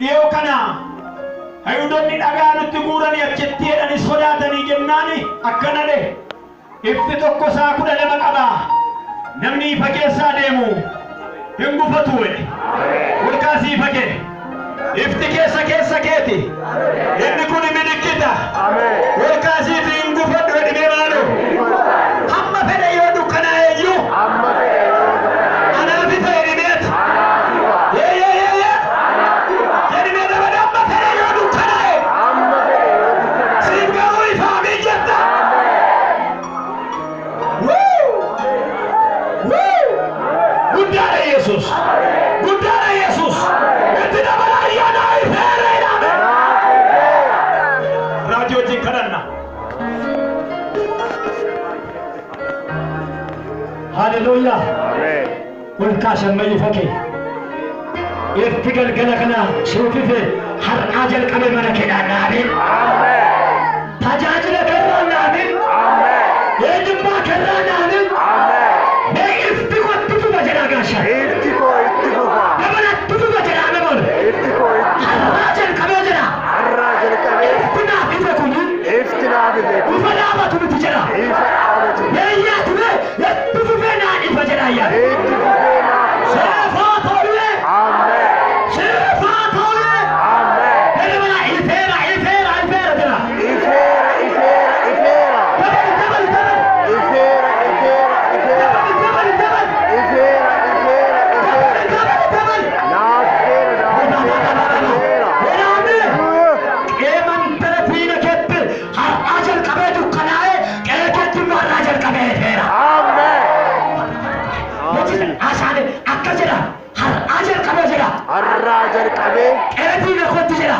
dhiyoo kana hayuudonni dhagaa nutti guuranii achitti jedhanii sodaatanii jennaani akkana dhe ifti tokko isaa 12 qaba namni ifa keessaa deemu hin gufatu jedhe warkaasii ifa jedhe ifti keessa keeti inni kun milikkita warkaasii fi hin gufadhu jedhe beemaalo hamma fedhe yoo dukkanaa eeyyuu anaafi ta'e dhibeet Jesus, Gudara Jesus, Etina Maria Ferreira, Radio Jikarana. Hallelujah. Amen. Ulkashan Mayufake. If Pigal Galakana, Shufife, Har Ajal Kabemana Kedanabi. Amen. Tajajla Karanabi. Amen. Edimba Karanabi. Amen. If Pico Bajanagasha. Arrajar kabe, edi na koti jera,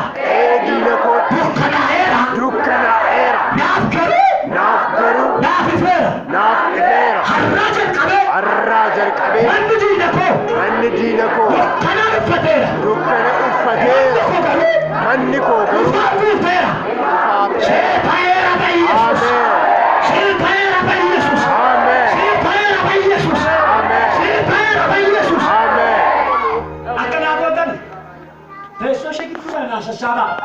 dukkana era, nafgaru, nafifera, arrajar kabe, manni jina ko, dukkana uffatera, manni ko garu, uffatera, shepaera ba Jesus, shepaera ba Jesus, amen, shepaera ba Jesus, amen, shepaera ba Jesus, amen. Eso es que tú me vas a saber.